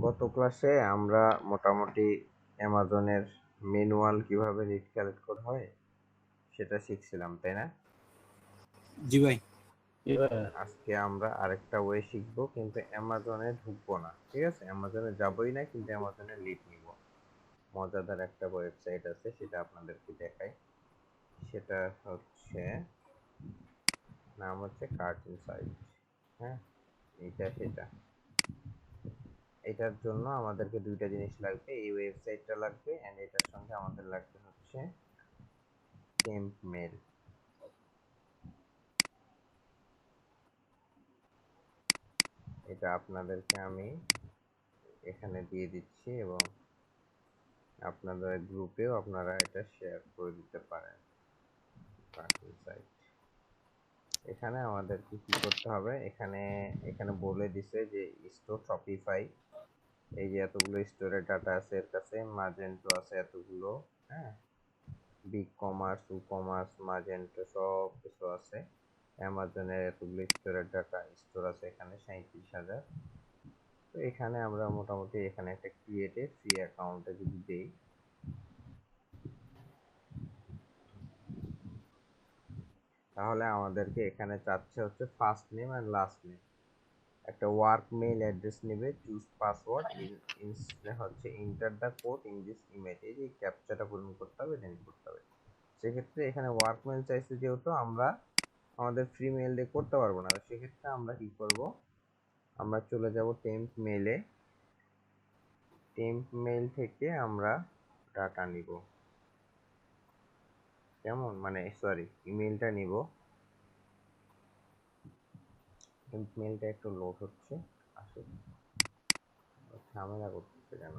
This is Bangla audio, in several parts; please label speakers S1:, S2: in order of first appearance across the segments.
S1: গত ক্লাসে আমরা মোটামুটি অ্যামাজনের ম্যানুয়াল কিভাবে রিড কালেক্ট করা হয় সেটা শিখছিলাম, তাই না?
S2: জি ভাই।
S1: আজকে আমরা আরেকটা ওয়ে শিখবো, কিন্তু অ্যামাজনে ঢুকবো না, ঠিক আছে? অ্যামাজনে যাবোই না, কিন্তু অ্যামাজনে লিড নিব। মজাদার একটা ওয়েবসাইট আছে, সেটা আপনাদেরকে দেখাই। সেটা হচ্ছে, নাম হচ্ছে কার্টুন সাইট। হ্যাঁ, এইটা সেটা। এটার জন্য আমাদেরকে দুইটা জিনিস লাগবে, এই ওয়েবসাইটটা লাগবে এন্ড এটার সঙ্গে আমাদের লাগবে হচ্ছে টেম্প মেল। এটা আপনাদেরকে আমি এখানে দিয়ে দিচ্ছি এবং আপনাদের গ্রুপেও আপনারা এটা শেয়ার করে দিতে পারেন। কার্টুন সাইট, এখানে আমাদেরকে কি করতে হবে, এখানে এখানে বলে দিছে যে স্টোর শপিফাই, এই যে এতগুলো স্টোরের ডাটা আছে এর কাছে, মাজেন্টো আছে এতগুলো, হ্যাঁ, বিগ কমার্স, ই কমার্স, মাজেন্টো সব কিছু আছে। অ্যামাজনের এতগুলো স্টোরের ডাটা স্টোর আছে এখানে 37,000। তো এখানে আমরা মোটামুটি এখানে একটা ক্রিয়েটে ফ্রি অ্যাকাউন্টে যদি দেই, তাহলে আমাদেরকে এখানে চাচ্ছে হচ্ছে first name and last name, একটা ওয়ার্ক মেইল অ্যাড্রেস নেবে, চুজ পাসওয়ার্ড ইন হচ্ছে enter the code in this image, এই যে ক্যাপচাটা পূরণ করতে হবে, দেন করতে হবে। সেক্ষেত্রে এখানে ওয়ার্ক মেইল চাইছে, যেহেতু আমরা আমাদের ফ্রি মেইল দিয়ে করতে পারবো না, সেক্ষেত্রে আমরা কি করব, আমরা চলে যাব টেম্প মেইলে। টেম্প মেইল থেকে আমরা ডাটা নিব, কেমন, মানে সরি, ইমেলটা নিব। টেম্প মেইলটা একটু লোড হচ্ছে, আসলে ঝামেলা করতেছে কেন।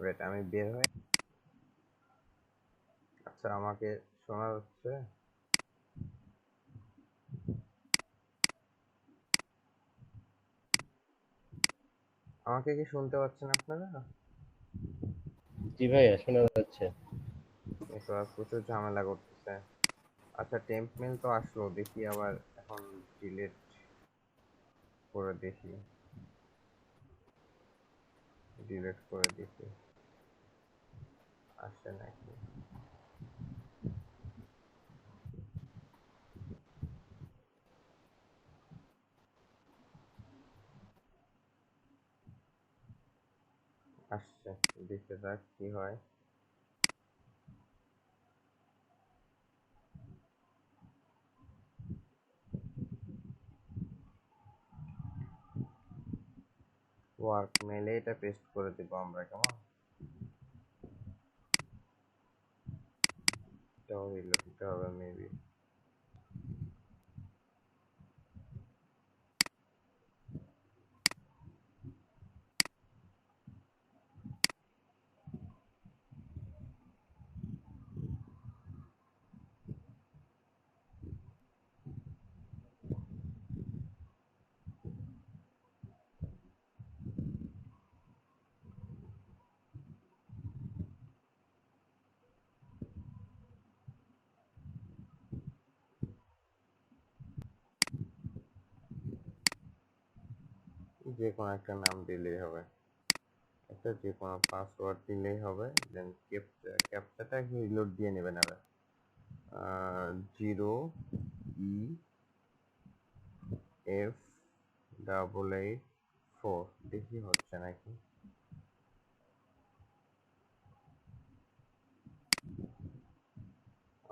S1: ওয়েট, আমি বের হয়ে, আচ্ছা আমাকে শোনা যাচ্ছে? আমাকে কি শুনতে পাচ্ছেন আপনারা?
S3: জি ভাইয়া শোনা যাচ্ছে।
S1: নেটওয়ার্ক প্রচুর ঝামেলা করতেছে। আচ্ছা, টেম্প মেল তো আসলো, দেখি আবার এখন ডিলিট করে দেখি, ডিলিট করে দেখি আসে নাকি। আসছে, দেখে যাক কি হয়। ওয়ার্ক মেলে এটা পেস্ট করে দিব আমরা, কেমন, এটাও রিলোড দিতে হবে মেবি। যে কোনো একটা নাম দিলেই হবে, একটা যে কোনো পাসওয়ার্ড দিলেই হবে, দেন ক্যাপচাটা রিলোড দিয়ে নেবেন। আর 0EF884, দেখি হচ্ছে নাকি।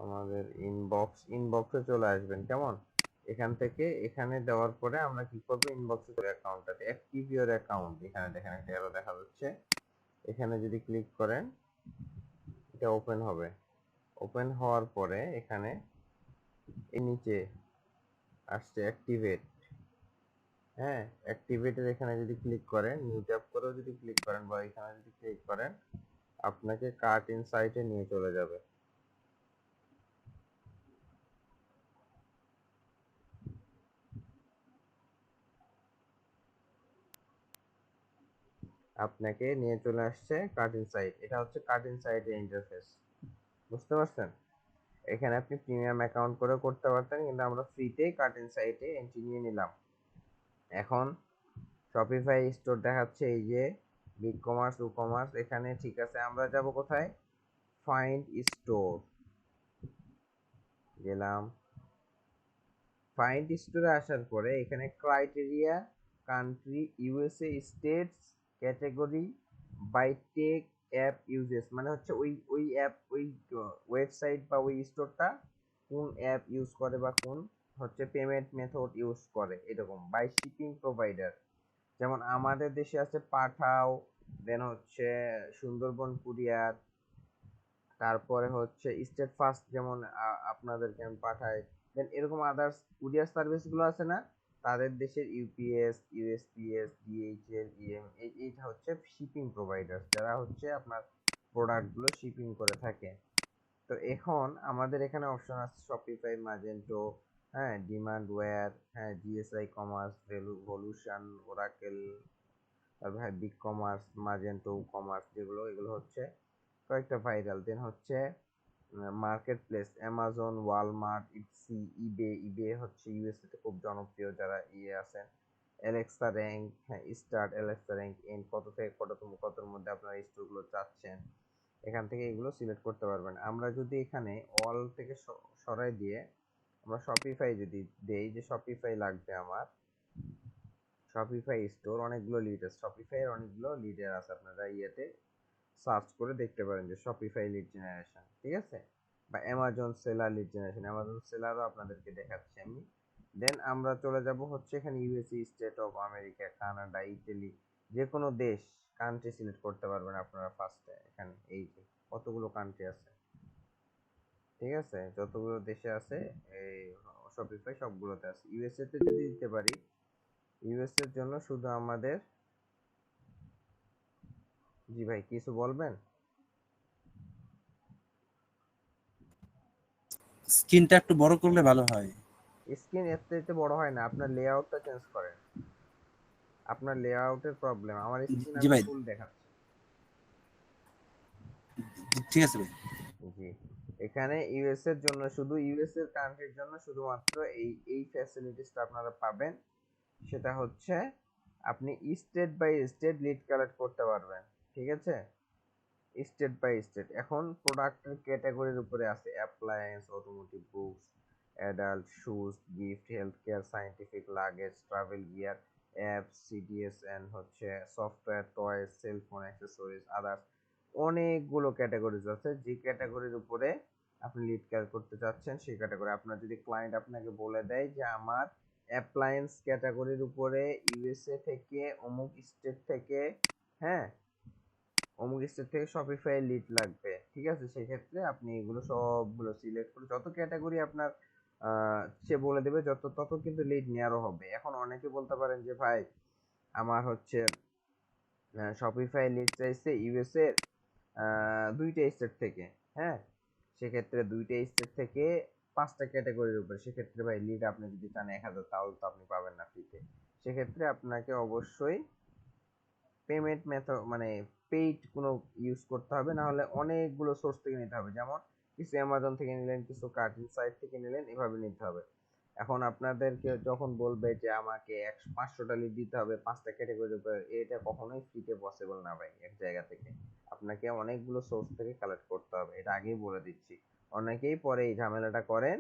S1: আমাদের ইনবক্সে চলে আসবেন, কেমন, এখান থেকে এখানে দেওয়ার পরে আমরা কি করব, ইনবক্সে করে অ্যাকাউন্টটাতে অ্যাক্টিভ ইওর অ্যাকাউন্ট, এখানে দেখেন একটা এরো দেখা যাচ্ছে। এখানে যদি ক্লিক করেন এটা ওপেন হবে। ওপেন হওয়ার পরে এখানে এই নিচে আসছে অ্যাক্টিভেট। হ্যাঁ, অ্যাক্টিভেটের এখানে যদি ক্লিক করেন, নিউ ট্যাব করেও যদি ক্লিক করেন বা এখানে যদি ক্লিক করেন, আপনাকে কার্ট ইনসাইটে নিয়ে চলে যাবে। আপনাকে নিয়ে চলে আসছে কার্ট ইনসাইট। এটা হচ্ছে কার্ট ইনসাইটের ইন্টারফেস, বুঝতে পারছেন? এখানে আপনি প্রিমিয়াম অ্যাকাউন্ট করে করতে পারতেন, কিন্তু আমরা ফ্রিতেই কার্ট ইনসাইটে এন্ট্রি নিয়ে নিলাম। এখন শপিফাই স্টোর দেখাচ্ছে, এই যে বিগ কমার্স, ই কমার্স, এখানে ঠিক আছে। আমরা যাব কোথায়? ফাইন্ড স্টোর গেলাম। ফাইন্ড স্টোরে আসার পরে এখানে criteria, country, USA, states, category, by tech, app uses, মানে হচ্ছে ওই অ্যাপ, ওই ওয়েবসাইট বা ওই স্টোরটা কোন অ্যাপ ইউজ করে বা কোন হচ্ছে পেমেন্ট মেথড ইউজ করে, এরকম। বাই শিপিং প্রোভাইডার, যেমন আমাদের দেশে আছে পাঠাও, দেন হচ্ছে সুন্দরবন কুরিয়ার, তারপরে হচ্ছে স্টেট ফার্স্ট, যেমন আপনাদেরকে আমি পাঠাই। দেন এরকম আদার্স কুরিয়ার সার্ভিসগুলো আছে না, তাদের দেশের ইউপিএস, ইউএসপিএস, ডিএইচএল, এইটা হচ্ছে শিপিং প্রোভাইডার, যারা হচ্ছে আপনার প্রোডাক্টগুলো শিপিং করে থাকে। তো এখন আমাদের এখানে অপশন আছে শপিফাই, মাজেন্টো, হ্যাঁ, ডিমান্ড ওয়্যার, হ্যাঁ, জিএসআই কমার্স, ভ্যালুশন, ওরাকেল, তারপর হ্যাঁ বিগ কমার্স, মাজেন্টো কমার্স, যেগুলো এগুলো হচ্ছে কয়েকটা ভাইরাল। দেন হচ্ছে মার্কেট প্লেস, অ্যামাজন, ওয়ালমার্ট, ইপসি, ইবে। ইবে হচ্ছে ইউএসএ তে খুব জনপ্রিয়, যারা ইয়ে আছেন। অ্যালেক্সা র্যাঙ্ক, হ্যাঁ, স্টার্ট অ্যালেক্সা র্যাঙ্ক এন্ড, কত থেকে কতর মধ্যে আপনারা স্টোরগুলো চাচ্ছেন, এখান থেকে এগুলো সিলেক্ট করতে পারবেন। আমরা যদি এখানে অল থেকে সরাই দিয়ে আমরা শপিফাই যদি দেই, যে শপিফাই লাগবে আমার, শপিফাই স্টোর, অনেকগুলো লিড আছে, শপিফাই এর অনেকগুলো লিডার আছে, আপনারা ইয়েতে সার্চ করে দেখতে পারেন যে শপিফাই লিড জেনারেশন, ঠিক আছে? বা Amazon seller lead generation, Amazon সেলারও আপনাদেরকে দেখাচ্ছি আমি। দেন আমরা চলে যাব হচ্ছে এখানে USA, state of America, Canada, Italy, যে কোনো দেশ, কান্ট্রি সিলেক্ট করতে পারবেন আপনারা ফার্স্টে। এখানে এই যে কতগুলো কান্ট্রি আছে, ঠিক আছে? যতগুলো দেশে আছে এই শপিফাই সবগুলোতে আছে। ইউএসএ তে যদি দিতে পারি, ইউএসএ এর জন্য শুধু আমাদের, জি ভাই কিছু বলবেন?
S2: স্ক্রিনটা একটু বড় করলে ভালো হয়।
S1: স্ক্রিন এর চাইতে বড় হয় না, আপনার লেআউটটা চেঞ্জ করেন। আপনার লেআউটের প্রবলেম, আমার স্ক্রিন
S2: জি
S1: আমি
S2: ভাই,
S1: ফুল দেখাচ্ছি।
S2: ঠিক আছে ভাই।
S1: জি, এখানে ইউএস এর জন্য, শুধু ইউএস এর কান্ট্রির জন্য শুধুমাত্র এই ফ্যাসিলিটিসটা আপনারা পাবেন। সেটা হচ্ছে আপনি state by state lead collect করতে পারবেন, ঠিক আছে? State by state. এখন প্রোডাক্টের ক্যাটাগরির উপরে আছে appliance, automotive, books, adult, shoes, gift, health care, scientific, luggage, travel gear, apps, CDs, and হচ্ছে software, toys, cellphone, accessories, others. অনেকগুলো ক্যাটাগরিজ আছে, যে ক্যাটাগরির উপরে আপনি লিড কেয়ার করতে চাচ্ছেন সেই ক্যাটাগরি। আপনার যদি ক্লায়েন্ট আপনাকে বলে দেয় যে আমার অ্যাপ্লায়েন্স ক্যাটাগরির উপরে ইউএসএ থেকে, অমুক স্টেট থেকে, হ্যাঁ, অমুক স্টেট থেকে শপিফাই লিড লাগবে, ঠিক আছে? সেক্ষেত্রে আপনি এগুলো সবগুলো সিলেক্ট করে যত ক্যাটাগরি আপনার সে বলে দেবে, তত কিন্তু লিড নেওয়ারও হবে। এখন অনেকে বলতে পারেন যে ভাই আমার হচ্ছে শপিফাই লিড চাইছে ইউএস এর দুইটা স্টেট থেকে, হ্যাঁ, সেক্ষেত্রে দুইটা স্টেট থেকে 5টা ক্যাটাগরির উপরে, সেক্ষেত্রে ভাই লিড আপনি যদি চান 1000, তাহলে তো আপনি পাবেন না ফ্রিতে। সেক্ষেত্রে আপনাকে অবশ্যই পেমেন্ট মেথড, মানে পেইড কোনো ইউজ করতে হবে, না হলে অনেকগুলো সোর্স থেকে নিতে হবে। যেমন কিছু অ্যামাজন থেকে নিলেন, কিছু কার্টিং সাইট থেকে নিলেন, এভাবে নিতে হবে। এখন আপনাদেরকে যখন বলবে যে আমাকে 500টা লিড দিতে হবে 5টা ক্যাটাগরির উপরে, এটা কখনোই ফ্রিতে পসিবল না ভাই। এক জায়গা থেকে আপনাকে অনেকগুলো সোর্স থেকে কালেক্ট করতে হবে, এটা আগেই বলে দিচ্ছি। অনেকেই পরে এই ঝামেলাটা করেন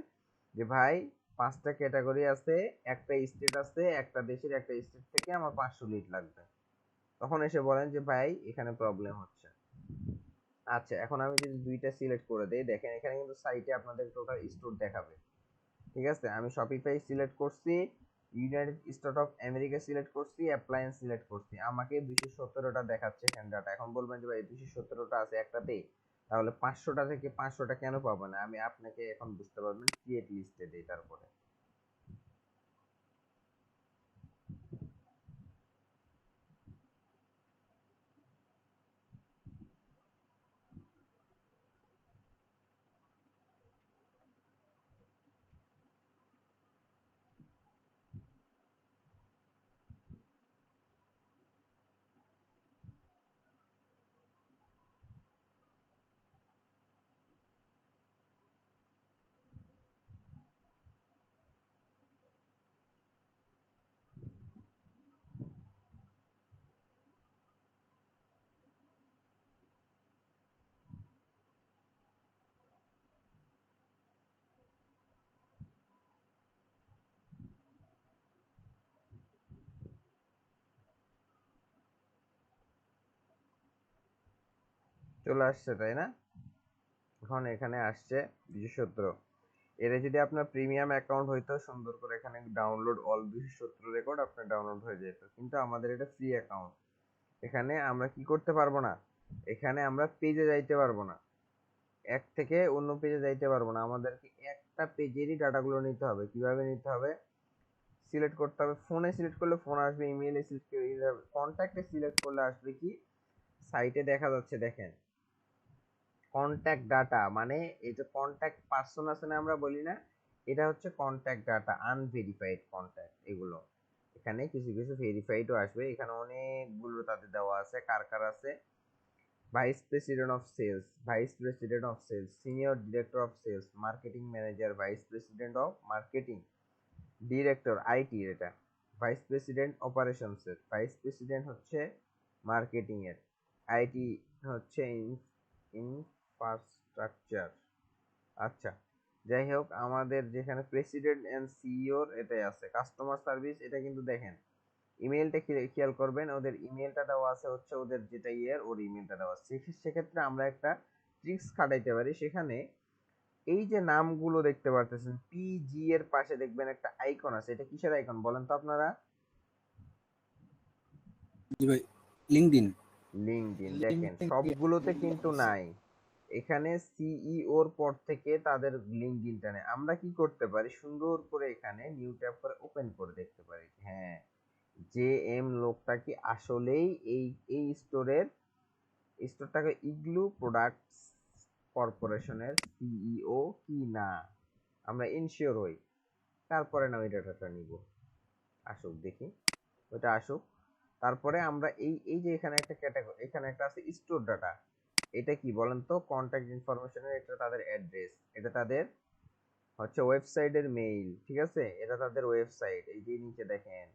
S1: যে ভাই 5টা ক্যাটাগরি আছে, একটা স্টেট আছে, একটা দেশের একটা স্টেট থেকে আমার 500 লিড লাগবে, তখন এসে বলেন যে ভাই এখানে প্রবলেম হচ্ছে। আচ্ছা, এখন আমি যদি দুইটা সিলেক্ট করে দেই, দেখেন এখানে কিন্তু সাইটে আপনাদের টোটাল স্টোর দেখাবে, ঠিক আছে, আমি শপিফাই সিলেক্ট করছি, United state of America select করছি, অ্যাপ্লায়েন্স সিলেক্ট করছি, আমাকে 217টা দেখাচ্ছে এখানে ডাটা। এখন বলবেন যে ভাই 217টা আছে একটাতেই, তাহলে 500টা থেকে 500টা কেন পাবো না? আমি আপনাকে এখন বুঝতে পারবেন ক্রিয়েট লিস্টে দেই। তারপরে চলে আসছে তাই না? এখন এখানে আসছে 217। এর যদি আপনার প্রিমিয়াম অ্যাকাউন্ট হইতো, সুন্দর করে এখানে ডাউনলোড অল 217 রেকর্ড আপনার ডাউনলোড হয়ে যেত, কিন্তু আমাদের এটা ফ্রি অ্যাকাউন্ট। এখানে আমরা কি করতে পারবো না, এখানে আমরা পেজে যাইতে পারবো না, এক থেকে অন্য পেজে যাইতে পারবো না। আমাদেরকে একটা পেজেরই ডাটাগুলো নিতে হবে। কিভাবে নিতে হবে? সিলেক্ট করতে হবে, ফোনে সিলেক্ট করলে ফোন আসবে, ইমেইলে সিলেক্ট করলে, কন্ট্যাক্টে সিলেক্ট করলে আসবে কি, সাইটে দেখা যাচ্ছে দেখেন কন্ট্যাক্ট ডাটা, মানে এই যে কন্ট্যাক্ট পারসন আছে না আমরা বলি না, এটা হচ্ছে কন্ট্যাক্ট ডাটা, আনভেরিফাইড কন্ট্যাক্ট। এগুলো এখানে কিছু কিছু ভেরিফাইডও আসবে। এখানে অনেকগুলো তাদের দেওয়া আছে, কার কার আছে: vice president of sales, vice president of sales, senior director of sales, marketing manager, vice president of marketing, director IT, এটা ভাইস প্রেসিডেন্ট অপারেশনসের, ভাইস প্রেসিডেন্ট হচ্ছে মার্কেটিং এর, আইটি হচ্ছে ইনফ্রাস্ট্রাকচার। আচ্ছা, যাই হোক, আমাদের যেখানে প্রেসিডেন্ট এন্ড সিইওর এটাই আছে। কাস্টমার সার্ভিস, এটা কিন্তু দেখেন ইমেলটা খেয়াল করবেন, ওদের ইমেলটা দেওয়া আছে হচ্ছে ওদের যেটা ইয়ের, ওর ইমেলটা দেওয়া আছে। সেক্ষেত্রে আমরা একটা ট্রিক্স খাটাইতে পারি। সেখানে এই যে নামগুলো দেখতে পারতেছেন, পিজি এর পাশে দেখবেন একটা আইকন আছে, এটা কিসের আইকন বলেন তো আপনারা?
S2: জি ভাই, লিঙ্কডইন।
S1: লিঙ্কডইন। দেখেন সবগুলোতে কিন্তু নাই, এখানে সিইওর পর থেকে তাদের লিঙ্কডইনটা নেই। আমরা কি করতে পারি, সুন্দর করে এখানে নিউ ট্যাব করে ওপেন করে দেখতে পারি, হ্যাঁ জে এম লোকটা কি আসলেই এই এই স্টোরটাকে ইগলু প্রোডাক্টস কর্পোরেশনের সিইও কি না, আমরা ইনশিওর হই, তারপরে না ওই ডাটাটা নিব। আসুক দেখি, ওটা আসুক। তারপরে আমরা এই এই যে এখানে একটা ক্যাটাগরি, এখানে একটা আছে স্টোর ডাটা, এটা কি বলেন তো? কন্ট্যাক্ট ইনফরমেশনের, এটা তাদের অ্যাড্রেস, এটা তাদের হচ্ছে ওয়েবসাইটের মেইল, ঠিক আছে, এটা তাদের ওয়েবসাইট। এই যে নিচে দেখেন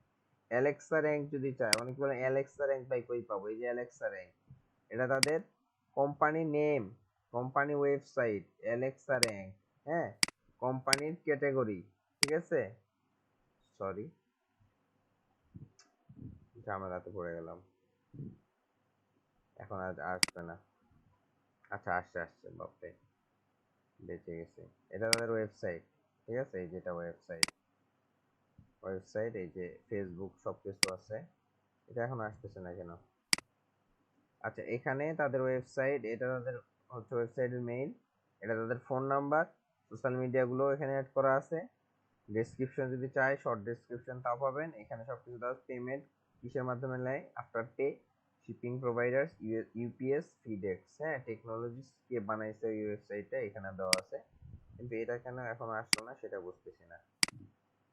S1: অ্যালেক্সা র্যাঙ্ক যদি চায়, অনেকে বলেন অ্যালেক্সা র্যাঙ্ক পাই কই পাবো, এই যে অ্যালেক্সা র্যাঙ্ক, এটা তাদের company name, company website, Alexa rank, হ্যাঁ, কোম্পানির ক্যাটাগরি, ঠিক আছে। সরি, ঝামেলাতে পড়ে গেলাম, এখন আর আসবে না। আচ্ছা, আসছে আসছে, বাপরে বেঁচে গেছে। এটা তাদের ওয়েবসাইট, ঠিক আছে, এই যেটা ওয়েবসাইট, ওয়েবসাইট এই যে ফেসবুক সবকিছু আছে। এটা এখন আসতেছে না কেন? আচ্ছা, এখানে তাদের ওয়েবসাইট, এটা তাদের হচ্ছে ওয়েবসাইটের মেইল, এটা তাদের ফোন নাম্বার, সোশ্যাল মিডিয়াগুলো এখানে অ্যাড করা আছে। ডেসক্রিপশন যদি চাই, শর্ট ডেসক্রিপশন তাও পাবেন এখানে। সব কিছু দেওয়া, পেমেন্ট কিসের মাধ্যমে নেয়, after pay, shipping providers, UPS, FedEx, হ্যাঁ, টেকনোলজিস কে বানাইছে এই ওয়েবসাইটটা, এখানে দেওয়া আছে। কিন্তু এটা কেন এখন আসলো না সেটা বুঝতেছি না।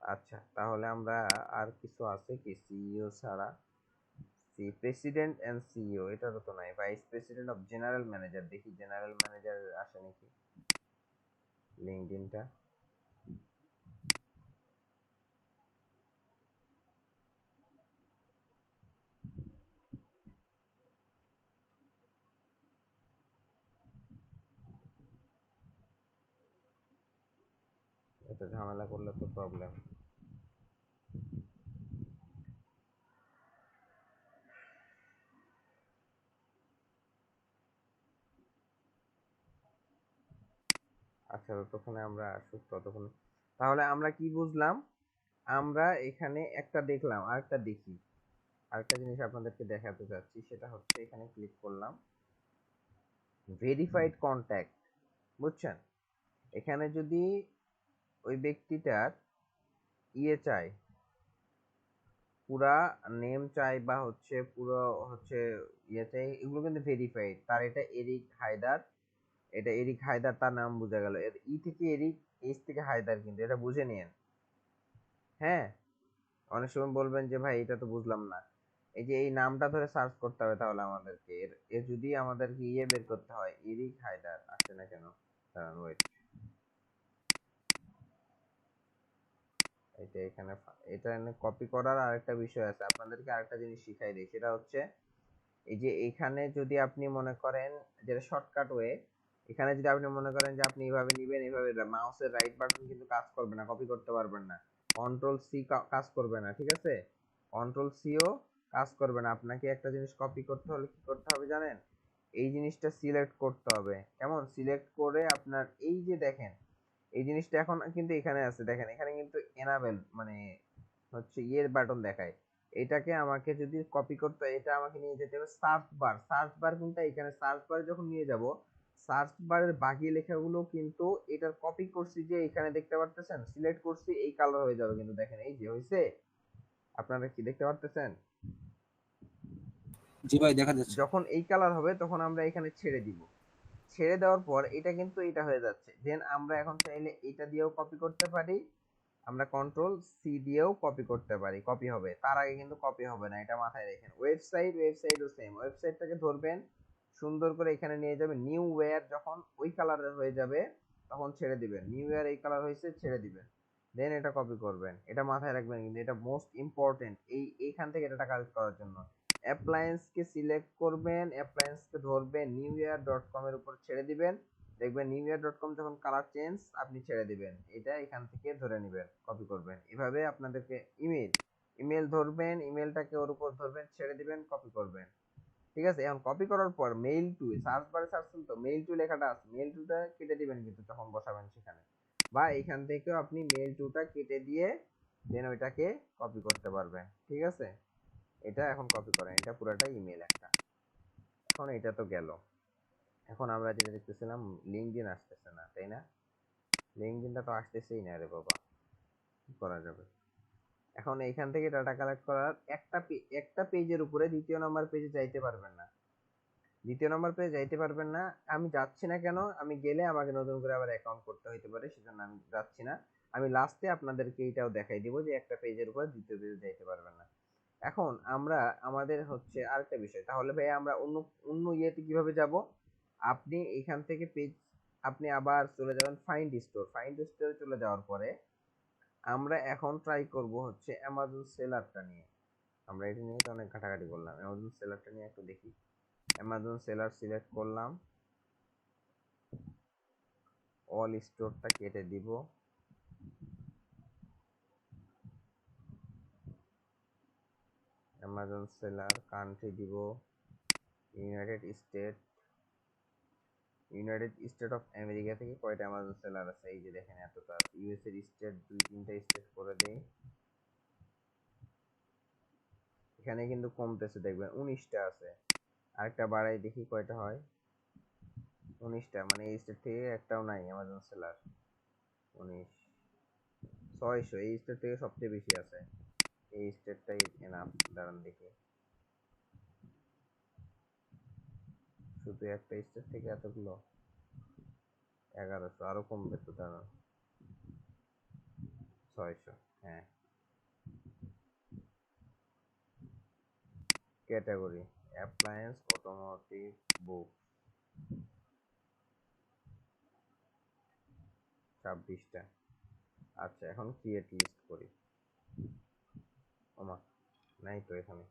S1: আচ্ছা, তাহলে আমরা আর কিছু আছে কি সিইও ছাড়া? প্রেসিডেন্ট এন্ড সিইও, এটারও তো নাই। Vice president of general manager, দেখি জেনারেল ম্যানেজার আসে নাকি লিঙ্কডইনটা। এটা ঝামেলা করলে তো প্রবলেম। আচ্ছা, ততক্ষণে আমরা আসুক, ততক্ষণ তাহলে আমরা কি বুঝলাম? আমরা এখানে একটা দেখলাম, আরেকটা দেখি। আরেকটা জিনিস আপনাদেরকে দেখাতে চাচ্ছি, সেটা হচ্ছে এখানে ক্লিক করলাম ভেরিফাইড কন্ট্যাক্ট, বুঝছেন? এখানে যদি ওই ব্যক্তিটার চাই, পুরা নেম চাই বা হচ্ছে পুরো হচ্ছে চাই, এগুলো কিন্তু ভেরিফাইড। তার এটা এরিক হায়দার, এটা এরিক হায়দার, তার নাম বোঝা গেল। থেকে এরিক, এইচ থেকে হায়দার, কিন্তু এটা বুঝে নিন। হ্যাঁ, অনেক সময় বলবেন যে ভাই এটা তো বুঝলাম না। এই যে এই নামটা ধরে সার্চ করতে হবে, তাহলে আমাদেরকে এর যদি আমাদেরকে বের করতে হয়, এরিক হায়দার আসে না কেন? দাঁড়ান, ওয়েট, এটা এখানে এটা কপি করার আরেকটা বিষয় আছে। আপনাদেরকে আরেকটা জিনিস শিখাই দিই, সেটা হচ্ছে এই যে এখানে যদি আপনি মনে করেন, যেটা শর্টকাট ওয়ে, এখানে যদি আপনি মনে করেন যে আপনি এইভাবে নিবেন, এইভাবে মাউসের রাইট বাটন কিন্তু কাজ করবে না, কপি করতে পারবেন না। কন্ট্রোল সি কাজ করবে না, ঠিক আছে? কন্ট্রোল সিও কাজ করবে না। আপনাকে একটা জিনিস কপি করতে হলে কি করতে হবে জানেন? এই জিনিসটা সিলেক্ট করতে হবে। কেমন? সিলেক্ট করে আপনার এই যে দেখেন, এই জিনিসটা এখন কিন্তু এখানে আছে, দেখেন এখানে কিন্তু এনাবেল মানে হচ্ছে বাটন দেখায়। এটাকে আমাকে যদি কপি করতে হয়, এটা আমাকে নিয়ে যেতে হবে সার্চ বার। সার্চ বার কোনটা? এখানে সার্চ বারে যখন নিয়ে যাব, সার্চ বারের বাকি লেখাগুলো কিন্তু এটার কপি করছি, যে এখানে দেখতে পারতেছেন সিলেক্ট করছি, এই কালার হয়ে যাবে কিন্তু। দেখেন এই যে হয়েছে, আপনারা কি দেখতে পারতেছেন?
S2: জি ভাই, দেখা যাচ্ছে।
S1: যখন এই কালার হবে তখন আমরা এখানে ছেড়ে দিব। ছেড়ে দেওয়ার পর এটা কিন্তু এটা হয়ে যাচ্ছে। দেন আমরা এখন চাইলে এটা দিয়েও কপি করতে পারি, আমরা কন্ট্রোল সি দিয়েও কপি করতে পারি, কপি হবে। তার আগে কিন্তু কপি হবে না, এটা মাথায় রাখেন। ওয়েবসাইটও সেম। ওয়েবসাইটটাকে ধরবেন, সুন্দর করে এখানে নিয়ে যাবেন, নিউ ওয়্যার যখন ওই কালারের হয়ে যাবে তখন ছেড়ে দিবেন। নিউ ওয়্যার এই কালার হয়েছে, ছেড়ে দিবেন। দেন এটা কপি করবেন, এটা মাথায় রাখবেন কিন্তু, এটা মোস্ট ইম্পর্টেন্ট এইখান থেকে এটা কালেক্ট করার জন্য। অ্যাপ্লায়েন্সকে সিলেক্ট করবেন, অ্যাপ্লায়েন্সকে ধরবেন, নিউ ইয়ার ডট কম এর উপর ছেড়ে দিবেন। দেখবেন নিউ ইয়ার ডট কম যখন কালার চেঞ্জ, আপনি ছেড়ে দিবেন, এটা এখান থেকে ধরে নেবেন, কপি করবেন। এভাবে আপনাদেরকে ইমেল ধরবেন, ইমেলটাকে ওর উপর ধরবেন, ছেড়ে দিবেন, কপি করবেন। ঠিক আছে? এখন কপি করার পর মেইল টু, সার্চ বারে সার্চ তো মেইল টু লেখাটা আছে, মেইল টুটা কেটে দিবেন কিন্তু তখন বসাবেন সেখানে, বা এখান থেকেও আপনি মেইল টুটা কেটে দিয়ে দেন ওইটাকে কপি করতে পারবেন। ঠিক আছে? এটা এখন কপি করেন, এটা পুরাটা ইমেল একটা। এখন এটা তো গেল। এখন আমরা যেটা দেখতেছিলাম, লিঙ্কডইন আসতেছে না, তাই না? লিঙ্কডইনটা তো আসতেছেই না রে বাবা, কি করা যাবে? এখন এইখান থেকে ডাটা কালেক্ট করার একটা পেজের উপরে দ্বিতীয় নাম্বার পেজে যাইতে পারবেন না। দ্বিতীয় নাম্বার পেজে যাইতে পারবেন না, আমি যাচ্ছি না কেন? আমি গেলে আমাকে নতুন করে আবার অ্যাকাউন্ট করতে হইতে পারে, সেজন্য আমি যাচ্ছি না। আমি লাস্টে আপনাদেরকে এইটাও দেখাই দিব যে একটা পেজের উপরে দ্বিতীয় পেজে যাইতে পারবেন না। এখন আমরা আমাদের হচ্ছে আরেকটা বিষয়, তাহলে ভাই আমরা অন্য অন্য ইয়েতে কিভাবে যাব? আপনি এখান থেকে পেজ, আপনি আবার চলে যাবেন ফাইন্ড স্টোর। ফাইন্ড স্টোরে চলে যাওয়ার পরে আমরা এখন ট্রাই করব হচ্ছে অ্যামাজন সেলারটা নিয়ে। আমরা এটা নিয়ে তো অনেক ঘাটাঘাটি করলাম, অ্যামাজন সেলারটা নিয়ে একটু দেখি। অ্যামাজন সেলার সিলেক্ট করলাম, অল স্টোরটা কেটে দিব, অ্যামাজন সেলার কান্ট্রি দিব United state. United state of America থেকে কয়টা অ্যামাজন সেলার আছে? এই যে দেখেন এতটা আছে। ইউএস এর স্টেট 2-3টা স্টেট করে দেই, এখানে কিন্তু কমতেছে, দেখবেন 19টা আছে। আরেকটা বাড়াই দেখি কয়টা হয়। 19টা, মানে এই স্টেট থেকে একটাও নাই অ্যামাজন সেলার। 19, 600, এই স্টেট থেকে সবচেয়ে বেশি আছে। এই স্টেটটাই এনাফ। দাঁড়ান দেখি, শুধু একটা স্টেট থেকে এতগুলো? 1100, আরো কমবে তো, দাঁড়ান। 600, হ্যাঁ। ক্যাটাগরি অ্যাপ্লায়েন্স, অটোমোটিভ, বুক, 26টা। আচ্ছা, এখন ক্রিয়েট লিস্ট করি। ওমা, নাই তো এখানে,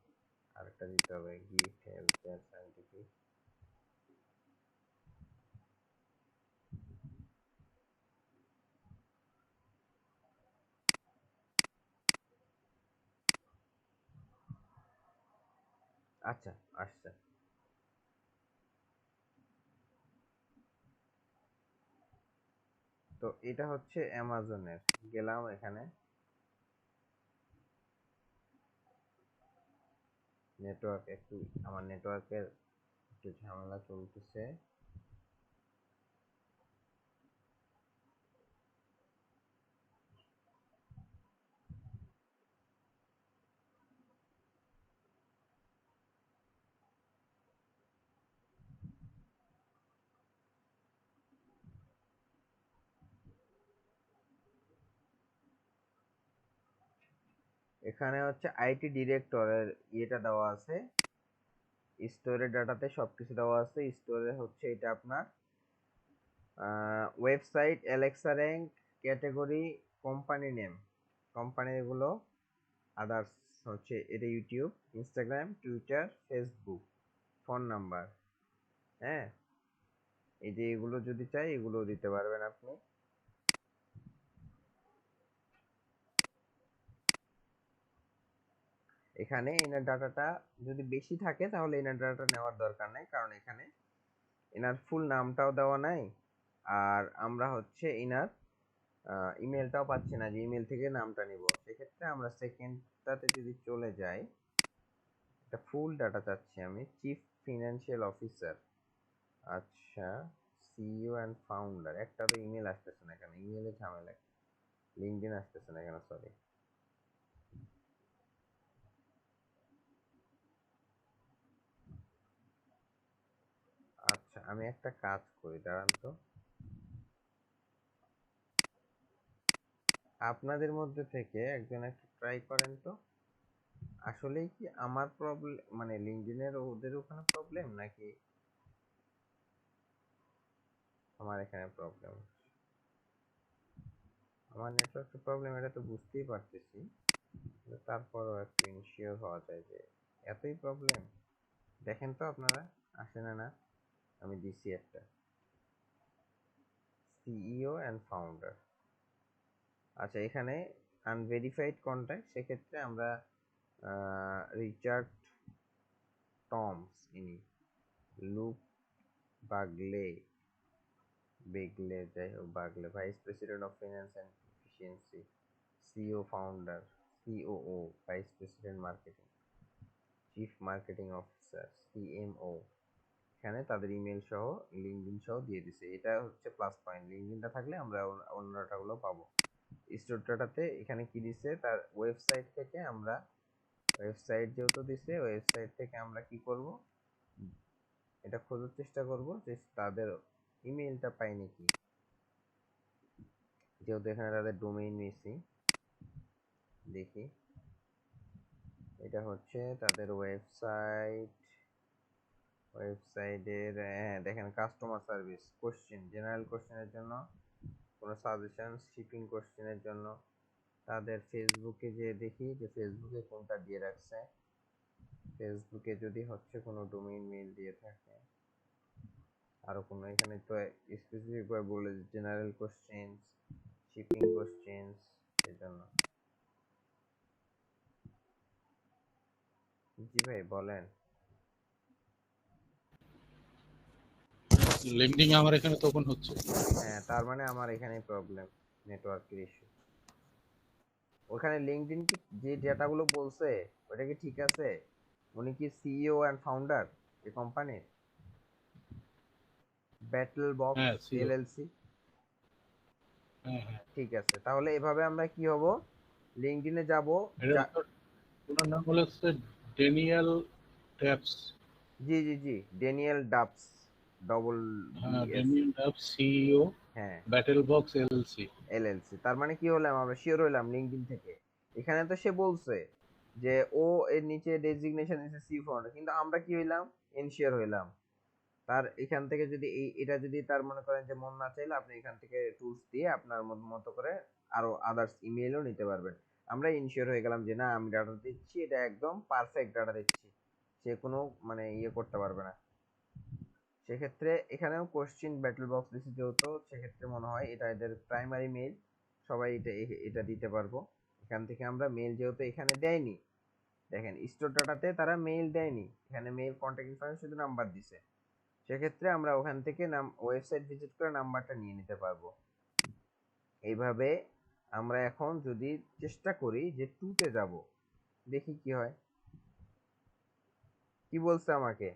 S1: আরেকটা দিতে হবে, গিফট, হেলথ কেয়ার, সায়েন্টিফিক। আচ্ছা, আসছে। তো তো এটা হচ্ছে অ্যামাজনের। গেলাম এখানে, নেটওয়ার্ক একটু, আমার নেটওয়ার্কের একটু ঝামেলা চলতেছে। এখানে হচ্ছে আইটি ডিরেক্টরের ইয়েটা দেওয়া আছে, স্টোরের ডাটাতে সবকিছু দেওয়া আছে। স্টোরে হচ্ছে এটা আপনার website, Alexa rank, category, company name, কোম্পানিগুলো, আদার্স হচ্ছে এটা YouTube, Instagram, Twitter, Facebook, phone number. হ্যাঁ, এই যে এগুলো যদি চাই এগুলো দিতে পারবেন আপনি। এখানে এনার ডাটাটা যদি বেশি থাকে তাহলে এনার ডাটাটা নেওয়ার দরকার নেই, কারণ এখানে এনার ফুল নামটাও দেওয়া নাই। আর আমরা হচ্ছে এনার ইমেলটাও পাচ্ছি না যে ইমেল থেকে নামটা নিব। সেক্ষেত্রে আমরা সেকেন্ডটাতে যদি চলে যাই, এটা ফুল ডাটা চাচ্ছি আমি, চিফ ফিনান্সিয়াল অফিসার। আচ্ছা, সিইও অ্যান্ড ফাউন্ডার, একটা তো ইমেল আসতেছে না এখানে, ইমেলে ঝামেলা, লিঙ্কডইন আসতেছে না এখানে, সরি। আচ্ছা, আমি একটা কাজ করি, দাঁড়ান তো, আপনাদের মধ্যে থেকে একজন একটু ট্রাই করেন তো, আসলেই কি আমার প্রবলেম, মানে লিঙ্কডইনের ওদের ওখানে প্রবলেম, নাকি আমার এখানে প্রবলেম? আমার নেটওয়ার্কের প্রবলেম এটা তো বুঝতেই পারতেছি, কিন্তু তারপরও একটু ইনশিওর হওয়া যায় যে এতই প্রবলেম। দেখেন তো আপনারা, আসে না না? আমি দিছি একটা সিইও অ্যান্ড ফাউন্ডার। আচ্ছা, এখানে আনভেরিফাইড কন্ট্যাক্ট, সেক্ষেত্রে আমরা রিচার্ড টমস, ইনি লুক বাগলে, বেগলে, যাই হোক, Bagley, vice president of finance and efficiency, CEO founder, COO, vice president marketing, chief marketing officer, CMO. এখানে তাদের ইমেল সহ, লিঙ্কডইন সহ দিয়ে দিছে। এটা হচ্ছে প্লাস পয়েন্ট, লিঙ্কডইনটা থাকলে আমরা অন্য ডাটাগুলো পাবো। স্টোর ডাটাতে এখানে কি দিছে, তার ওয়েবসাইট থেকে আমরা, ওয়েবসাইট যেহেতু দিছে, ওয়েবসাইট থেকে আমরা কি করব, এটা খোঁজার চেষ্টা করব যে তাদের ইমেলটা পাই নাকি, যেহেতু এখানে তাদের ডোমেইন নিয়েছি। দেখি, এটা হচ্ছে তাদের ওয়েবসাইট, ওয়েবসাইটের, হ্যাঁ দেখেন, কাস্টমার সার্ভিস, কোশ্চেন, জেনারেল কোশ্চেনের জন্য, কোনো সাজেশন, শিপিং কোশ্চেনের জন্য। তাদের ফেসবুকে যে দেখি যে ফেসবুকে কোনটা দিয়ে রাখছে, ফেসবুকে যদি হচ্ছে কোনো ডোমেইন মেইল দিয়ে থাকে, আরো কোনো, এখানে তো স্পেসিফিক ভাবে বলে জেনারেল কোশ্চেন, শিপিং কোশ্চেন, সেজন্য। জি ভাই বলেন।
S4: লিঙ্কডিন আমার এখানে তখন হচ্ছে।
S1: হ্যাঁ, তার মানে আমার এখানেই প্রবলেম, নেটওয়ার্কের ইস্যু। ওখানে লিঙ্কডইন কি যে ডেটাগুলো বলছে ওটা কি ঠিক আছে? উনি কি সিইও অ্যান্ড ফাউন্ডার এই কোম্পানির, ব্যাটল বক্স
S4: হ্যাঁ সিও,
S1: এলএলসি?
S4: হ্যাঁ হ্যাঁ,
S1: ঠিক আছে, তাহলে এভাবে আমরা কি হব, লিঙ্কডইনে যাব।
S4: এটা তো ওনার নাম হচ্ছে ড্যানিয়েল ট্যাপস।
S1: জি জি জি, ড্যানিয়েল ডাবস, ডবল
S4: হ্যাঁ,
S1: বিএস।
S4: ড্যানিয়েল ট্যাপস সিইও,
S1: হ্যাঁ,
S4: ব্যাটেল বক্স এলএলসি।
S1: এলএলসি। তার মানে কি হলাম, আমরা শিওর হইলাম লিঙ্কডইন থেকে। এখানে তো সে বলছে যে ও এর নিচে ডেজিগনেশন দিয়েছে সি ফাউন্ডার, কিন্তু আমরা কি হইলাম, এনশিওর হইলাম। তার এখান থেকে যদি এটা যদি তার মনে করেন যে মন না চাইলে আপনি এখান থেকে টুলস দিয়ে আপনার মতো করে আরো আদার্স ইমেলও নিতে পারবেন। আমরা ইনশিওর হয়ে গেলাম যে না, আমি ডাটা দিচ্ছি এটা একদম পারফেক্ট ডাটা দিচ্ছি, সে কোনো মানে ইয়ে করতে পারবে না। সেক্ষেত্রে এখানেও কোশ্চিন ব্যাটল বক্স দিচ্ছে যেহেতু, সেক্ষেত্রে মনে হয় এটা এদের প্রাইমারি মেইল, সবাই এটা এটা দিতে পারবো। এখান থেকে আমরা মেইল যেহেতু এখানে দেয়নি, দেখেন স্টোর ডাটাতে তারা মেইল দেয়নি, এখানে মেইল কন্ট্যাক্ট ইনফরমেশন শুধু নাম্বার দিছে। সেক্ষেত্রে আমরা ওখান থেকে ওয়েবসাইট ভিজিট করে নাম্বারটা নিয়ে নিতে পারবো। এইভাবে আমরা এখন যদি চেষ্টা করি যে 2 তে যাব, দেখি কি হয়। কি বলছে আমাকে?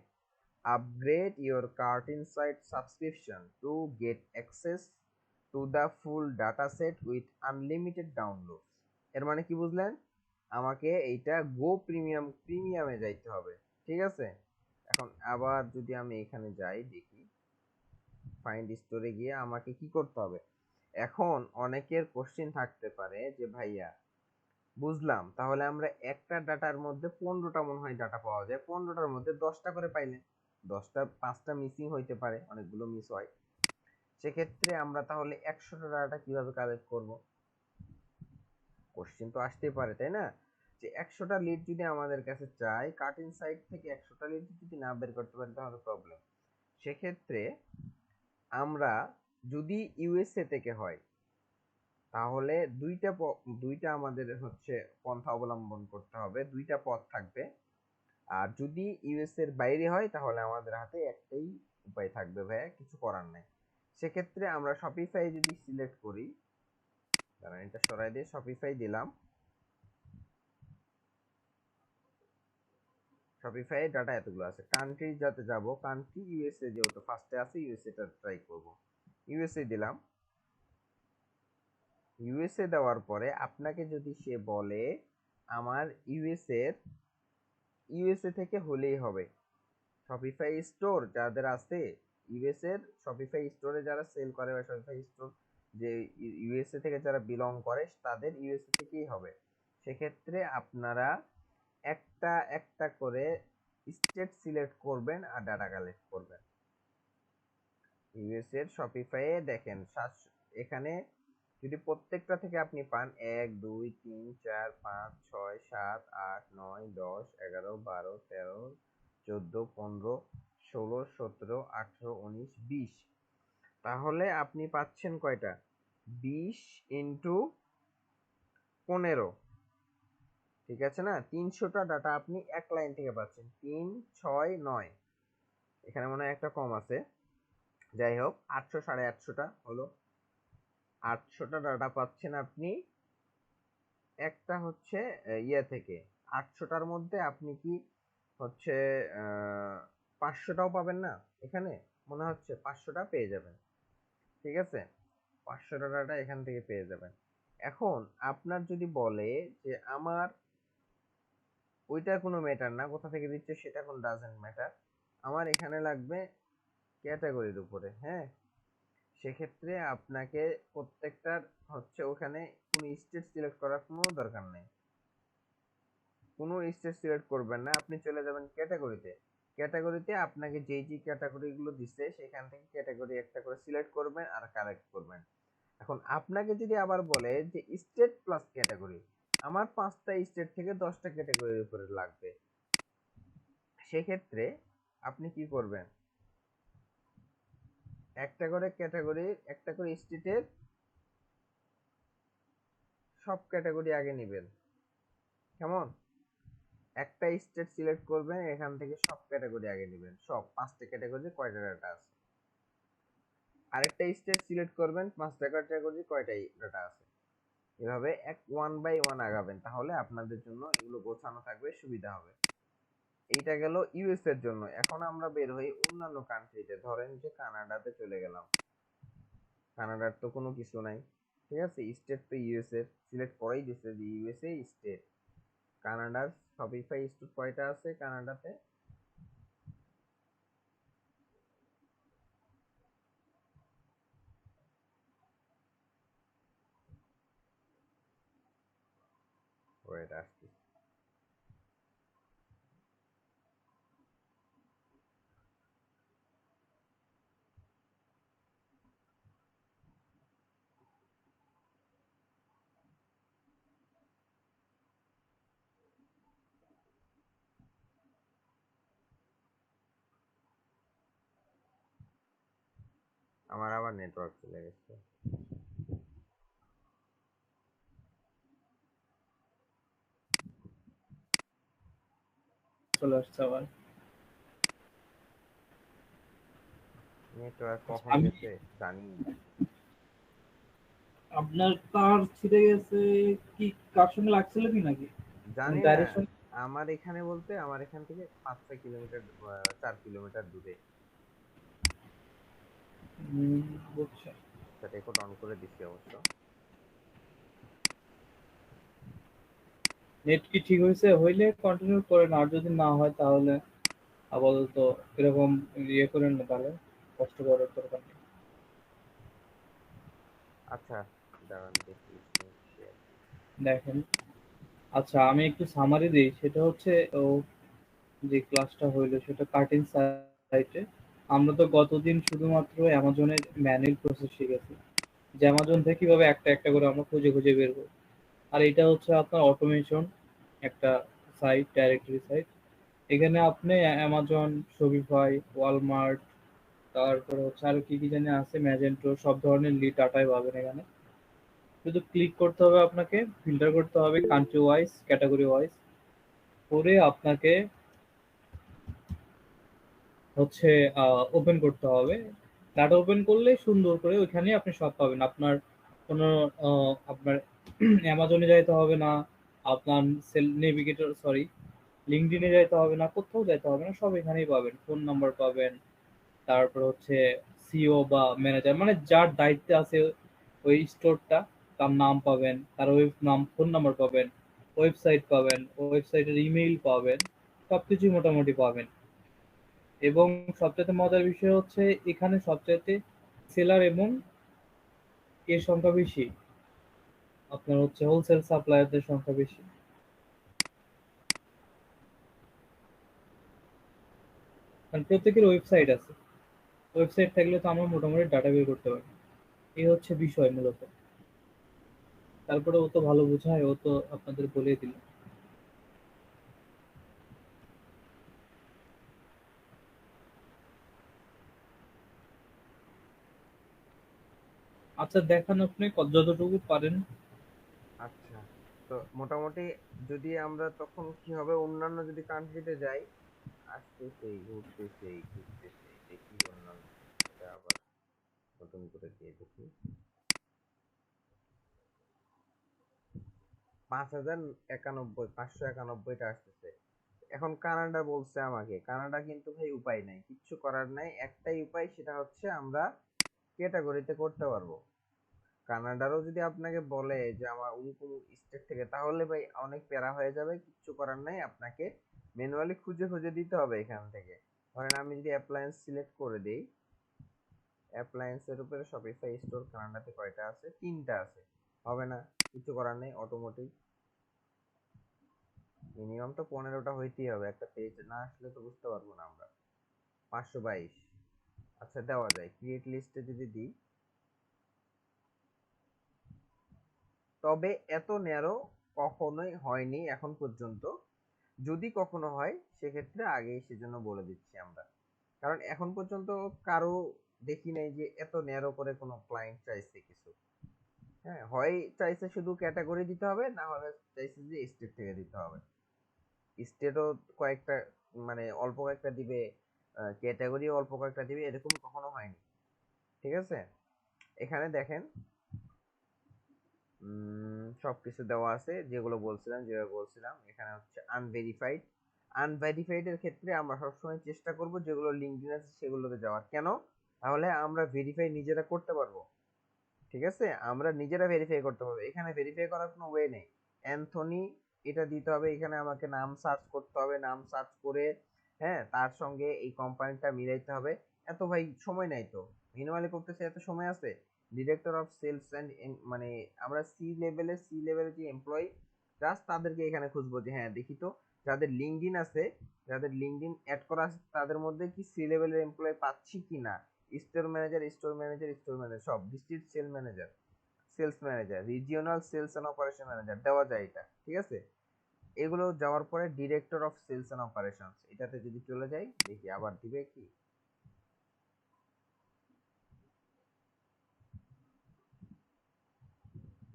S1: Upgrade your curtinsight subscription to get access to the full data set with unlimited download. এর মানে কি বুঝলেন? আমাকে এইটা গো প্রিমিয়ামে যাইতে হবে, ঠিক আছে। এখন আবার যদি আমি এখানে যাই, দেখি ফাইন্ড স্টোরে গিয়ে আমাকে কি করতে হবে। এখন অনেকের কোশ্চেন থাকতে পারে যে ভাইয়া বুঝলাম, তাহলে আমরা একটা ডাটার মধ্যে 15টা মনে হয় ডাটা পাওয়া যায়, 15টার মধ্যে 10টা করে পাইলে 10টা 5টা মিসিং হইতে পারে, অনেকগুলো মিস হয়। সেক্ষেত্রে আমরা তাহলে 100টা ডাটা কিভাবে কালেক্ট করব? কোশ্চেন তো আসতেই পারে, তাই না? যে 100টা লিড যদি আমাদের কাছে চাই, কাটিং সাইট থেকে 100টা লিড যদি না বের করতে পারি তাহলে প্রবলেম। সেক্ষেত্রে আমরা যদি ইউএসএ থেকে হয় তাহলে দুইটা আমাদের হচ্ছে পন্থা অবলম্বন করতে হবে, দুইটা পথ থাকবে। আর যদি ইউএস এর বাইরে হয় তাহলে আমাদের হাতে একটাই উপায় থাকবে ভাইয়া, কিছু করার নাই। সেক্ষেত্রে আমরা শপিফাই যদি সিলেক্ট করি, দাঁড়ান এটা সরাই দিয়ে শপিফাই দিলাম। শপিফাই ডাটা এতগুলো আছে, কান্ট্রি যাতে যাব, কান্ট্রি ইউএসএ যেহেতু ফার্স্টে আছে ইউএসএ টা ট্রাই করব। ইউএসএ দিলাম। ইউএসএ দেওয়ার পরে আপনাকে যদি সে বলে আমার ইউএসএ থেকে হলেই হবে, শপিফাই স্টোর যাদের আছে ইউএস এর, শপিফাই স্টোরে যারা সেল করে বা শপিফাই স্টোর যে ইউএসএ থেকে যারা বিলং করে তাদের ইউএসএ থেকেই হবে। সেক্ষেত্রে আপনারা একটা একটা করে স্টেট সিলেক্ট করবেন আর ডাটা কালেক্ট করবেন। ইউএস এর শপিফাইয়ে দেখেন এখানে যদি প্রত্যেকটা থেকে আপনি পান 1 2 3 4 5 6 7 8 9 10 11 12 13 14 15 16 17 18 19 20, তাহলে আপনি পাচ্ছেন কয়টা? 20 ইন্টু 15, ঠিক আছে না? 300টা ডাটা আপনি এক লাইন থেকে পাচ্ছেন। 3 6 9, এখানে মনে হয় একটা কম আছে, যাই হোক 800 850টা হলো। 800টা ডাটা পাচ্ছেন আপনি একটা হচ্ছে ইয়ে থেকে। 800টার মধ্যে আপনি কি হচ্ছে 500টাও পাবেন না? এখানে মনে হচ্ছে 500টা পেয়ে যাবেন, ঠিক আছে। 500টা ডাটা এখান থেকে পেয়ে যাবেন। এখন আপনার যদি বলে যে আমার ওইটার কোনো ম্যাটার না, কোথা থেকে দিচ্ছে সেটা কোনো ডাজেন্ট ম্যাটার, আমার এখানে লাগবে ক্যাটাগরির উপরে, হ্যাঁ। সেক্ষেত্রে আপনাকে প্রত্যেকটার হচ্ছে ওখানে কোনো স্টেট সিলেক্ট করার কোনো দরকার নেই, কোনো স্টেট সিলেক্ট করবেন না, আপনি চলে যাবেন ক্যাটাগরিতে। ক্যাটাগরিতে আপনাকে যেই যে ক্যাটাগরিগুলো দিচ্ছে সেখান থেকে ক্যাটাগরি একটা করে সিলেক্ট করবেন আর কালেক্ট করবেন। এখন আপনাকে যদি আবার বলে যে স্টেট প্লাস ক্যাটাগরি, আমার 5টা স্টেট থেকে 10টা ক্যাটাগরির উপরে লাগবে, সেক্ষেত্রে আপনি কি করবেন? একটা করে ক্যাটাগরির, একটা করে স্টেটের সব ক্যাটাগরি আগে নেবেন, কেমন? একটা স্টেট সিলেক্ট করবেন, এখান থেকে সব ক্যাটাগরি আগে নেবেন, সব 5টা ক্যাটাগরি কয়টা ডাটা আছে। আরেকটা স্টেট সিলেক্ট করবেন, 5টা ক্যাটাগরি কয়টাই ডাটা আছে। এভাবে ওয়ান বাই ওয়ান আগাবেন, তাহলে আপনাদের জন্য এগুলো গোছানো থাকবে, সুবিধা হবে। এইটা গেল ইউএস এর জন্য। এখন আমরা বের হই অন্যান্য কান্ট্রিতে, ধরেন যে কানাডাতে চলে গেলাম। কানাডার তো কোনো কিছু নাই, ঠিক আছে। স্টেট তো ইউএস এর সিলেক্ট করাই দিচ্ছে যে ইউএসএ স্টেট। কানাডার শপিফাই স্টোর কয়টা আছে কানাডাতে? ওয়েট আসছি। আমার আবার নেটওয়ার্ক চলে গেছে।
S3: চলে আসছে আবার।
S1: নেটওয়ার্ক কখন
S2: আমি
S1: গেছে জানি না।
S5: আপনার তার ছিঁড়ে গেছে, কি কার সঙ্গে লাগছিল কি নাকি?
S1: জানি না,
S5: ডাইরেকশন।
S1: আমার এখানে বলতে আমার এখান থেকে 5-6 কিলোমিটার 4 কিলোমিটার দূরে।
S5: বুঝছে।
S1: আচ্ছা, রেকর্ড অন করে দিছি অবশ্য।
S5: নেট কি ঠিক হয়েছে? হইলে কন্টিনিউ করেন, আর যদি না হয় তাহলে আপাতত এরকম ইয়ে করেন না, তাহলে কষ্ট করার দরকার নেই।
S1: আচ্ছা, দাঁড়ান দেখি শেয়ার।
S5: দেখেন, আচ্ছা আমি একটু সামারি দিই। সেটা হচ্ছে ও যে ক্লাসটা হইলো সেটা কাটিং সাইটে। আমরা তো গতদিন শুধুমাত্র অ্যামাজনের ম্যানুয়াল প্রসেস শিখেছি, যে অ্যামাজন থেকে কিভাবে একটা একটা করে আমরা খুঁজে খুঁজে বের করব। আর এটা হচ্ছে আপনার অটোমেশন একটা সাইট, ডাইরেক্টরি সাইট। এখানে আপনি অ্যামাজন, শপিফাই, ওয়ালমার্ট, তারপরে হচ্ছে আরো কি কি জানি আছে, ম্যাজেন্টো, সব ধরনের লিড ডাটাই পাবেন এখানে। শুধু ক্লিক করতে হবে আপনাকে, ফিল্টার করতে হবে কান্ট্রি ওয়াইজ, ক্যাটাগরি ওয়াইজ, করে আপনাকে হচ্ছে ওপেন করতে হবে। ডাটা ওপেন করলে সুন্দর করে ওইখানে আপনি সব পাবেন। আপনার কোনো আপনার অ্যামাজনে যাইতে হবে না, আপনার সেল নেভিগেটর সরি লিঙ্কডইনে যাইতে হবে না, কোথাও যাইতে হবে না, সব এখানেই পাবেন। ফোন নাম্বার পাবেন, তারপর হচ্ছে সিও বা ম্যানেজার, মানে যার দায়িত্বে আছে ওই স্টোরটা, তার নাম পাবেন, তার ওয়েব নাম, ফোন নাম্বার পাবেন, ওয়েবসাইট পাবেন, ওয়েবসাইটের ইমেইল পাবেন, সবকিছু মোটামুটি পাবেন। এবং সবচেয়ে মজার বিষয় হচ্ছে এখানে সবচাইতে সেলার এবং এর সংখ্যা বেশি, আপনার হচ্ছে হোলসেল সাপ্লায়ারদের সংখ্যা বেশি। কারণ প্রত্যেকের ওয়েবসাইট আছে, ওয়েবসাইট থাকলে তো আমরা মোটামুটি ডাটা বের করতে পারি। এই হচ্ছে বিষয় মূলত। তারপরে ও তো ভালো বোঝায়, ও তো আপনাদের বলে দিল। আচ্ছা দেখান আপনি যতটুকু পারেন।
S1: আচ্ছা, তো মোটামুটি যদি আমরা তখন কি হবে, অন্যান্য যদি কান্ট্রিতে যাই, আসতেছেই ঘুরতেছেই ঘুরতেছেই, দেখি অন্যান্য, এটা আবার নতুন করে দিয়ে দেখি। 5,091, 591টা আসতেছে। এখন কানাডা বলছে আমাকে, কানাডা কিন্তু ভাই উপায় নাই, কিচ্ছু করার নাই, একটাই উপায়, সেটা হচ্ছে আমরা ক্যাটাগরিতে করতে পারবো। কানাডারও যদি আপনাকে বলে যে আমার ওরকম স্টেট থেকে, তাহলে ভাই অনেক প্যারা হয়ে যাবে, কিচ্ছু করার নাই, আপনাকে ম্যানুয়ালি খুঁজে খুঁজে দিতে হবে এখান থেকে। ধরেন আমি যদি অ্যাপ্লায়েন্স সিলেক্ট করে দেই, অ্যাপ্লায়েন্সের উপরে শপিফাই স্টোর কানাডাতে কয়টা আছে? 3টা আছে। হবে না, কিছু করার নেই, অটোমেটিক মিনিমাম তো 15টা হইতেই হবে, একটা পেজ না আসলে তো বুঝতে পারবো না আমরা। 522, আচ্ছা দেওয়া যায়, ক্রিয়েট লিস্টে যদি দিই, তবে এত ন্যারো কখনোই হয়নি এখন পর্যন্ত। যদি কখনো হয় সেক্ষেত্রে আগেই সেজন্য বলে দিচ্ছি আমরা, কারণ এখন পর্যন্ত কারো দেখি নাই যে এত ন্যারো করে কোনো ক্লায়েন্ট চাইছে কিছু। হ্যাঁ, হয় চাইছে শুধু ক্যাটাগরি দিতে হবে, না হলে চাইছে যে স্টেট থেকে দিতে হবে। স্টেটও কয়েকটা, মানে অল্প কয়েকটা দিবে, ক্যাটাগরিও অল্প কয়েকটা দিবে, এরকম কখনো হয়নি। ঠিক আছে, এখানে দেখেন সবকিছু দেওয়া আছে, যেগুলো বলছিলাম, যেভাবে বলছিলাম। এখানে হচ্ছে আনভেরিফাইড। আনভেরিফাইড এর ক্ষেত্রে আমরা সবসময় চেষ্টা করব যেগুলো লিঙ্কডইন আছে সেগুলোতে যাওয়ার। কেন? তাহলে আমরা ভেরিফাই নিজেরা করতে পারবো। ঠিক আছে, আমরা নিজেরা ভেরিফাই করতে পারবো, এখানে ভেরিফাই করার কোনো ওয়ে নেই। অ্যান্থনি এটা দিতে হবে, এখানে আমাকে নাম সার্চ করতে হবে, নাম সার্চ করে হ্যাঁ তার সঙ্গে এই কোম্পানিটা মিলাইতে হবে। এত ভাই সময় নাই তো, ম্যানুয়ালি করতেছে, এত সময় আছে? ডিরেক্টর অফ সেলস অ্যান্ড, মানে আমরা সি লেভেলের যে এমপ্লয়ি জাস্ট তাদেরকে এখানে খুঁজবো, যে হ্যাঁ দেখি তো যাদের লিঙ্কডইন আছে, যাদের লিঙ্কডইন অ্যাড করা আছে, তাদের মধ্যে কি সি লেভেলের এমপ্লয়ি পাচ্ছি কি না। Store manager, store manager, store manager, সব district sell manager, sales manager, regional sales and operation manager দেওয়া যায় এটা। ঠিক আছে, এগুলো যাওয়ার পরে director of sales and operations, এটাতে যদি চলে যাই, দেখি আবার দিবে কি,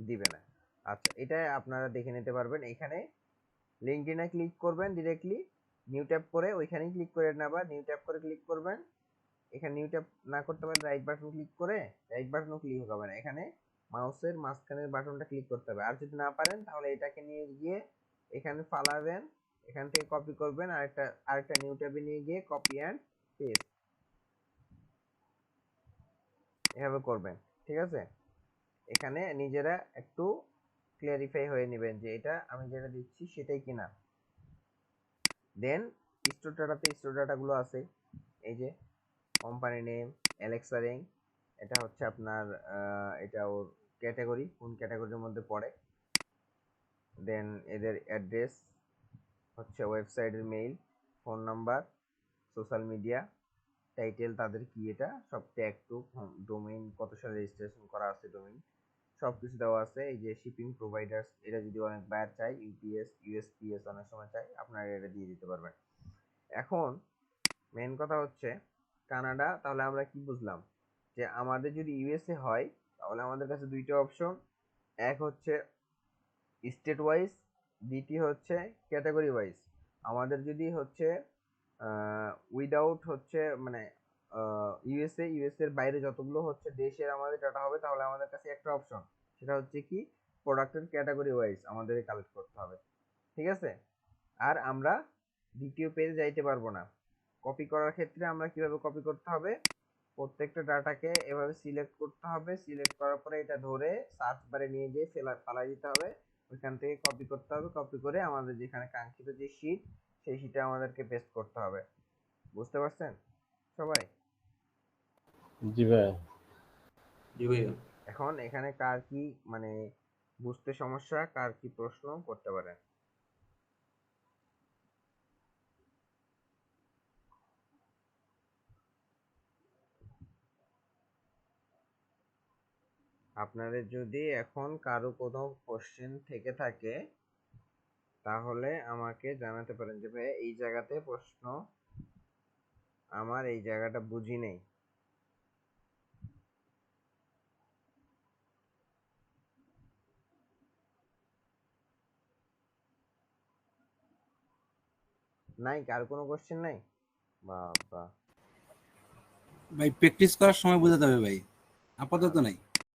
S1: দিবে না। আচ্ছা, এটা আপনারা দেখে নিতে পারবেন। এখানে লিঙ্কডইনে ক্লিক করবেন ডিরেক্টলি, নিউ ট্যাব করে ওইখানেই ক্লিক করে নেবা, নিউ ট্যাব করে ক্লিক করবেন। এখানে নিউ ট্যাব না করতে পারলে রাইট বাটন ক্লিক করে, রাইট বাটনও ক্লিক হবে না, এখানে মাউসের মাঝখানের বাটনটা ক্লিক করতে হবে। আর যদি না পারেন তাহলে এটাকে নিয়ে গিয়ে এখানে ফালাবেন, এখান থেকে কপি করবেন, আরেকটা নিউ ট্যাবে নিয়ে গিয়ে কপি অ্যান্ড পেস্ট এভাবে করবেন। ঠিক আছে, এখানে নিজেরা একটু ক্লিয়ারিফাই হয়ে নেবেন যে এটা আমি যেটা দিচ্ছি সেটাই কিনা। দেন স্টোর ডাটাগুলো আছে, এই যে কোম্পানি নেম, অ্যালেক্সা রিং, এটা হচ্ছে আপনার এটা ওর ক্যাটাগরি, কোন ক্যাটাগরির মধ্যে পড়ে। দেন এদের অ্যাড্রেস হচ্ছে ওয়েবসাইটের mail, phone number, social media, title তাদের কি, এটা সব ট্যাগ টু, ডোমেইন কত সালে রেজিস্ট্রেশন করা আছে, ডোমেইন সব কিছু দেওয়া আছে। এই যে শিপিং প্রোভাইডার্স, এটা যদি অনেক বায়ার চাই, ইউপিএস ইউএসপিএস অনেক সময় চাই, আপনারা এটা দিয়ে দিতে পারবেন। এখন মেন কথা হচ্ছে কানাডা, তাহলে আমরা কি বুঝলাম যে আমাদের যদি ইউএসএ হয় তাহলে আমাদের কাছে দুইটা অপশন, এক হচ্ছে স্টেট ওয়াইজ, দ্বিতীয় হচ্ছে ক্যাটাগরি ওয়াইজ। আমাদের যদি হচ্ছে উইদাউট হচ্ছে মানে ইউএসএ এর বাইরে যতগুলো হচ্ছে দেশের আমাদের ডাটা হবে, তাহলে আমাদের কাছে একটা অপশন, সেটা হচ্ছে কি প্রোডাক্টের ক্যাটাগরি ওয়াইজ আমাদের কালেক্ট করতে হবে। ঠিক আছে, আর আমরা দ্বিতীয় পেজে যাইতে পারবো না। কপি করার ক্ষেত্রে আমরা কিভাবে কপি করতে হবে, প্রত্যেকটা ডাটাকে এভাবে সিলেক্ট করতে হবে, সিলেক্ট করার পরে এটা ধরে সার্চ বারে নিয়ে গিয়ে ফালাই দিতে হবে, ওইখান থেকে কপি করতে হবে, কপি করে আমাদের যেখানে কাঙ্ক্ষিত যে শীট, সেই শীটে আমাদেরকে পেস্ট করতে হবে। বুঝতে পারছেন সবাই?
S3: জি ভাইয়া।
S2: জি ভাইয়া।
S1: এখন এখানে কার কি মানে বুঝতে সমস্যা, কার কি প্রশ্ন করতে পারেন? আপনাদের যদি এখন কারো কোনো কোশ্চেন থেকে থাকে তাহলে আমাকে জানাতে পারেন যে ভাই এই জায়গাতে প্রশ্ন, আমার এই জায়গাটা বুঝি নেই। নাই কার কোনো কোশ্চেন নাই? বাবা,
S2: ভাই প্র্যাকটিস করার সময় বোঝাতে হবে ভাই, আপাতত নাই।